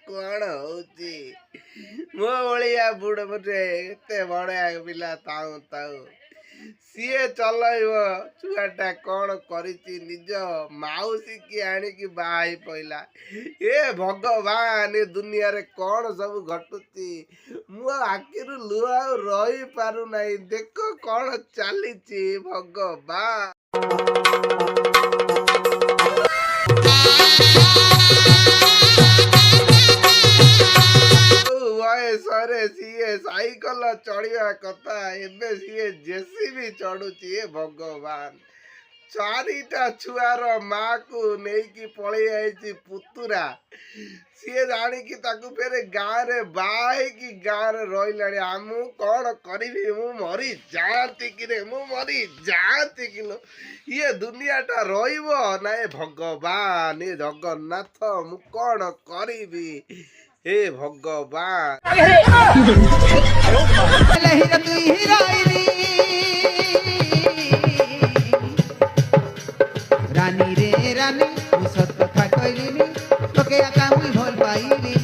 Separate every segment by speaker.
Speaker 1: କଣ ହଉଛି ମୋ ଭଳିଆ ବୁଢ ଗୋଟେ ଏତେ ବଢିଆ ପିଲା ଥାଉ ଥାଉ ସିଏ ଚଲେଇବ ଛୁଆଟା କଣ କରିଛି ନିଜ ମାଉସୀ କି ଆଣିକି ବାହା ହେଇ ପଇଲା। ଏ ଭଗବାନ ଏ ଦୁନିଆରେ କଣ ସବୁ ଘଟୁଛି ମୁଁ ଆଖିରୁ ଲୁହ ଆଉ ରହି ପାରୁନାହିଁ। ଦେଖ କଣ ଚାଲିଛି ଭଗବାନ। ବୟସରେ ସିଏ ସାଇକେଲ ଚଢିବା କଥା ଏବେ ସିଏ ଜେସିବି ଚଢୁଛି। ଏ ଭଗବାନ ଚାରିଟା ଛୁଆର ମାଁ କୁ ନେଇକି ପଳେଇ ଯାଇଛି ପୁତୁରା। ସିଏ ଜାଣିକି ତାକୁ ଫେରେ ଗାଁରେ ବାହା ହେଇକି ଗାଁରେ ରହିଲାଣି। ମୁଁ କଣ କରିବି ମୁଁ ମରି ଯାଆନ୍ତି କିରେ ମୁଁ ମରି ଯାଆନ୍ତି କିଲୋ। ଇଏ ଦୁନିଆଟା ରହିବ ନା ଏ ଭଗବାନ ଏ ଜଗନ୍ନାଥ ମୁଁ କଣ କରିବି हे भगवान।
Speaker 2: रानी रे रानी सत कथा कहलिनी तोके आका मुई भल पाइलिनी।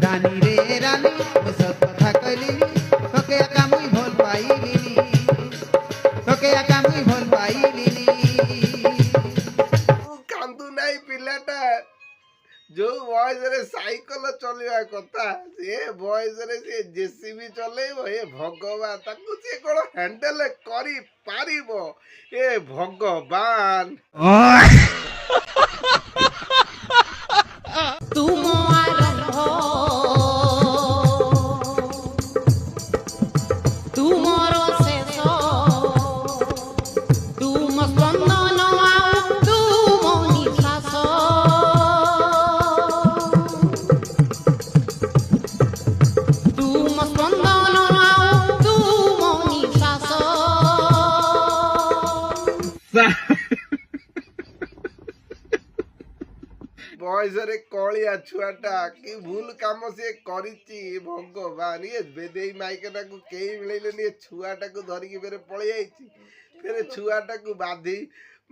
Speaker 2: रानी रे रानी सत कथा कहलिनी तोके आका मुई भल पाइलिनी। तोके आका मुई भल पाइलिनी।
Speaker 1: कांदू नहीं पिलाटा जो बयसरे साइकेल चलवा कथा से बयसरे से जेसीबी चलेइबो। ए भगवान ताकू से कोन हैंडल करी पारिबो। ए भगवान
Speaker 3: तुम आरंभ तुमर शेष तुम स्पंदन आउ तुम निश्वास तुम स्पंदन आउ तुम निश्वास।
Speaker 1: बयसरे कलिया छुआटा कि भूल काम से करिची भगवान। ये बेदेई माइकटा को केही मिलैलेनी छुआटा को धरिकी फेरे पळै आइची। फेरे छुआटा को बाधी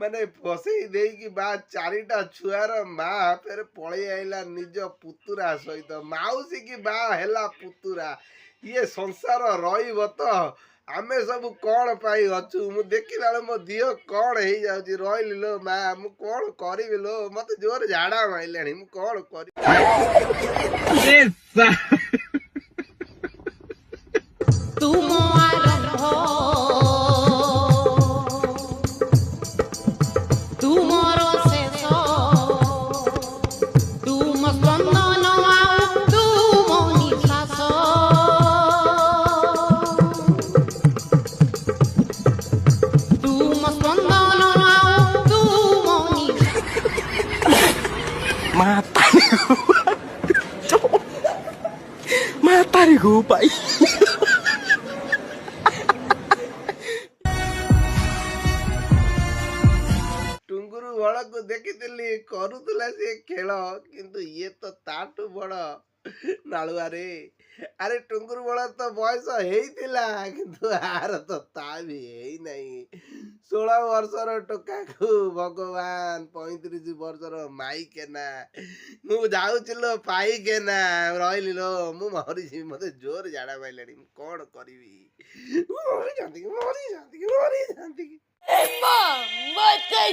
Speaker 1: माने फसेई देई बा चारिटा छुआर माँ फेरे पळै आइला निज पुतुरा सहित। माउसी की बा हेला पुतुरा। ये संसार रहिब तो आमे सब कौन पाई अच्छु मु देखिला मो दिह कौन हो जाउची रहिली लो माँ मु कौन करिबि लो मते जोर झाड़ा माइलाणी मु कौन करि।
Speaker 3: तुम आरंभ तुमर शेष तुम स्पंदन आउ तुम निश्वास तुम स्पंदन आउ तुम
Speaker 4: Matari ko pa.
Speaker 1: टुंगुरु बड़ को देखिली करुला से खेल किंतु ये तो ताटू बड़ नालुआ रे। अरे टुंगुरु बड़ तो बयस हेइतिला किंतु आर तो ता भी हेई नहीं। 16 वर्षर टोका को भगवान 35 वर्षर माई केना मु जाउचिलो पाई केना रहिली लो मु मरी मते जोर झाड़ा माइलाणी मु कोन करिवि मरी जानती मरी जानती।
Speaker 5: Mom, what the